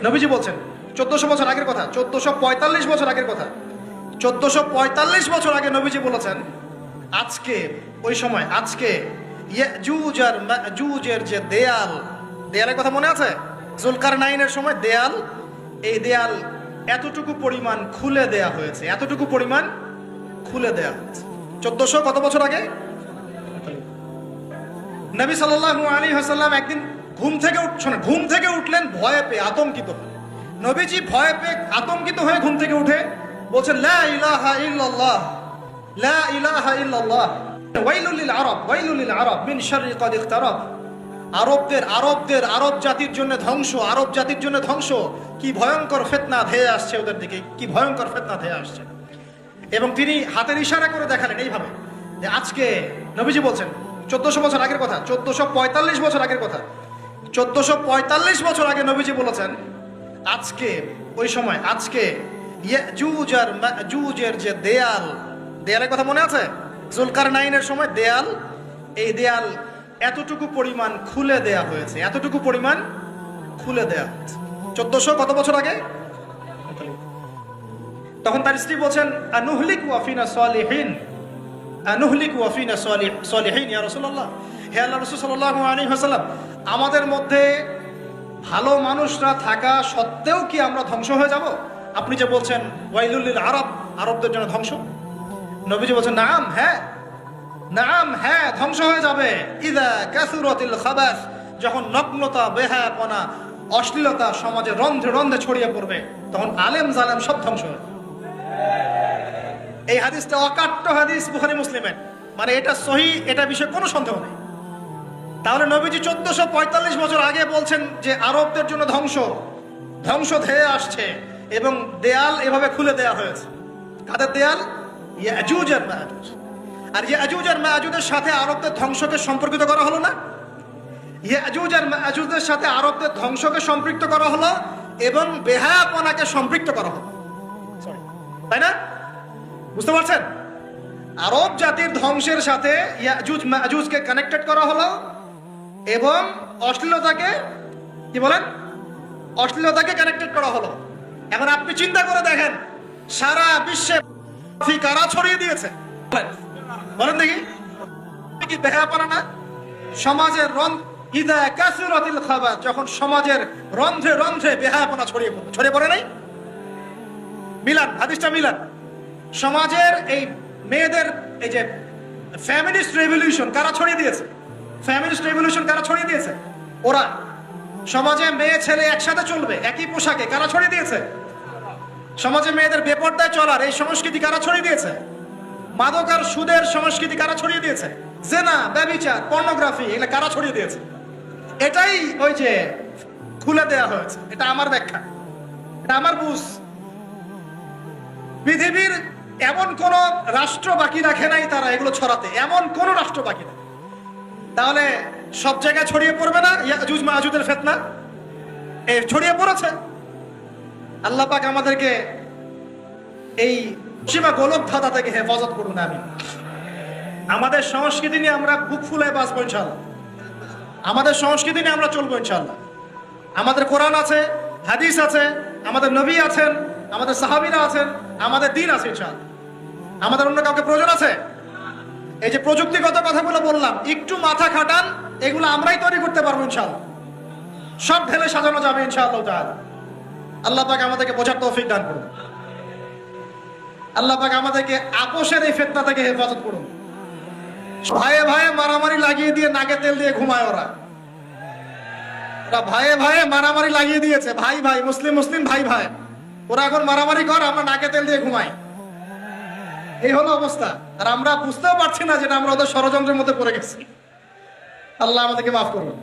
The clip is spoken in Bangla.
নবীজি বলছেন 1400 বছর আগের কথা, 1445 বছর আগের কথা, 1445 বছর আগে নবীজি বলেছেন আজকে, ওই সময় আজকে ইয়াজুজ আর মাজুজের যে দেয়ালের কথা মনে আছে? জুলকারনাইনের সময় দেয়াল, এই দেয়াল এতটুকু পরিমাণ খুলে দেয়া হয়েছে, এতটুকু পরিমাণ খুলে দেয়া হয়েছে 1400 কত বছর আগে? নবী সাল্লাল্লাহু আলাইহি ওয়াসাল্লাম একদিন ঘুম থেকে উঠলেন ভয়ে পেয়ে, আতঙ্কিত। নবীজি ভয়ে পেয়ে আতঙ্কিত হয়ে ঘুম থেকে উঠে বলছেন লা ইলাহা ইল্লাল্লাহ, লা ইলাহা ইল্লাল্লাহ, ওয়াইলুল লিল আরব, ওয়াইলুল লিল আরব মিন শাররি ক্বাদ ইখতারাব। আরব জাতির জন্য ধ্বংস, আরব জাতির জন্য ধ্বংস। কি ভয়ঙ্কর ফিতনা ধেয়ে আসছে ওদের দিকে, কি ভয়ঙ্কর ফিতনা ধেয়ে আসছে। এবং তিনি হাতের ইশারা করে দেখালেন এইভাবে যে আজকে, নবীজি বলছেন 1400 বছর আগের কথা, 1445 বছর আগের কথা, 1445 বছর আগে নবীজি বলেছেন আজকে, ওই সময় আজকে ইয়াজুজ আর মাজুজের যে দেয়ালের কথা মনে আছে? জুলকারনাইনের সময় দেয়াল, এই দেয়াল এতটুকু পরিমাণ খুলে দেয়া হয়েছে, এতটুকু পরিমাণ খুলে দেয়া হয়েছে 1400 কত বছর আগে? তখন তার স্ত্রী বলছেন আনুহলিক ওয়াফিনা সালিহিন, আনুহলিক ওয়াফিনা সালিহিন ইয়া রাসূলুল্লাহ, হে আল্লাহর রাসূল সাল্লাল্লাহু আলাইহি ওয়াসাল্লাম, আমাদের মধ্যে ভালো মানুষরা থাকা সত্ত্বেও কি আমরা ধ্বংস হয়ে যাব? আপনি যে বলছেন ওয়াইলুল লিল আরব, আরবদের জন্য ধ্বংস। নবীজি বলছেন নাম, হ্যাঁ, নাম, হ্যাঁ, ধ্বংস হয়ে যাবে। ইযা কাসুরাতিল খাবাস, যখন নগ্নতা, বেহায়াপনা, অশ্লীলতা সমাজে রন্ধ্রে রন্ধ্রে ছড়িয়ে পড়বে, তখন আলেম জালেম সব ধ্বংস হবে। এই হাদিসটা অকাট্য হাদিস বুখারী মুসলিমের, মানে এটা সহিহ, এটা বিষয়ে কোনো সন্দেহ নেই। তাহলে নবীজি 1445 বছর আগে বলছেন যে আরবদের জন্য ধ্বংস ধেয়ে আসছে, এবং দেয়াল এভাবে খুলে দেয়া হয়েছে। কাদের দেয়াল? ইয়াজুজ আর মাজুজ। আর ইয়াজুজ আর মাজুজের সাথে আরবদের ধ্বংসকে সম্পর্কিত করা হলো না? ইয়াজুজ আর মাজুজের সাথে আরবদের ধ্বংসকে সম্পৃক্ত করা হলো এবং বেহায়াপনাকে সম্পৃক্ত করা হলো, তাই না? বুঝতে পারছেন? আরব জাতির ধ্বংসের সাথে ইয়াজুজ মাজুজকে কানেক্টেড করা হলো এবং অশ্লীলতাকে, কি বলেন, অশ্লীলতাকে কানেক্টেড করা হলো। এখন আপনি চিন্তা করে দেখেন, সারা বিশ্বে কারা ছড়িয়ে দিয়েছে? বলেন দেখি, কি বেহায়াপনা না? সমাজের ইদা কাসুরাতিল খাবাস, যখন সমাজের রন্ধ্রে রন্ধ্রে বেহায়াপনা ছড়িয়ে পড়ে নাই? মিলান, হাদিসটা মিলান। সমাজের এই মেয়েদের, এই যে ফ্যামিলিস্ট রেভলিউশন কারা ছড়িয়ে দিয়েছে? ফ্যামিলিস্ট রেভলিউশন কারা ছড়িয়ে দিয়েছে? ওরা। সমাজে মেয়ে ছেলে একসাথে চলবে একই পোশাকে, কারা ছড়িয়ে দিয়েছে? সমাজে মেয়েদের বেপরদায় চলার এই সংস্কৃতি কারা ছড়িয়ে দিয়েছে? মাদক আর সুদের সংস্কৃতি কারা ছড়িয়ে দিয়েছে? জেনা, ব্যভিচার, পর্নোগ্রাফি, এগুলো কারা ছড়িয়ে দিয়েছে? এটাই ওই যে খুলে দেয়া হয়েছে। এটা আমার ব্যাখ্যা, এটা আমার বুঝ। পৃথিবীর এমন কোন রাষ্ট্র বাকি রাখে নাই তারা এগুলো ছড়াতে, এমন কোন রাষ্ট্র বাকি নেই। তাহলে সব জায়গায় ছড়িয়ে পড়বে না ইয়াজুজ মাজুজের ফিতনা? ছড়িয়ে পড়েছে। আল্লাহ পাক আমাদেরকে এই সীমা গোলক ধাঁধা থেকে হেফাজত করুন। আমি আমাদের সংস্কৃতি নিয়ে আমরা বুক ফুলায় বাঁচবো ইনশাআল্লাহ, আমাদের সংস্কৃতি নিয়ে আমরা চলবো ইনশাআল্লাহ। আমাদের কোরআন আছে, হাদিস আছে, আমাদের নবী আছেন, আমাদের সাহাবীরা আছেন, আমাদের দ্বীন আছে ইনশাআল্লাহ। আমাদের অন্য কাউকে প্রয়োজন আছে? এই যে প্রযুক্তিগত কথাগুলো বললাম, একটু মাথা খাটান, এগুলো আমরাই তৈরি করতে পারবো ইনশাআল্লাহ। সব ঢেলে সাজানো যাবে ইনশাআল্লাহ তাআলা। আল্লাহ পাক আমাদেরকে বোঝার তৌফিক দান করুন। আল্লাহ পাক আমাদেরকে আপোষের এই ফিতনা থেকে হেফাজত করুন। ভাইয়ে ভাইয়ে মারামারি লাগিয়ে দিয়ে নাকে তেল দিয়ে ঘুমায় ওরা ভাইয়ে ভাইয়ে মারামারি লাগিয়ে দিয়েছে, ভাই ভাই, মুসলিম মুসলিম, ভাই ভাই, ওরা এখন মারামারি কর, আমরা নাকে তেল দিয়ে ঘুমাই। এই হলো অবস্থা। আর আমরা বুঝতেও পারছি না যেটা আমরা ওদের ষড়যন্ত্রের মধ্যে পড়ে গেছি। আল্লাহ আমাদেরকে মাফ করুন।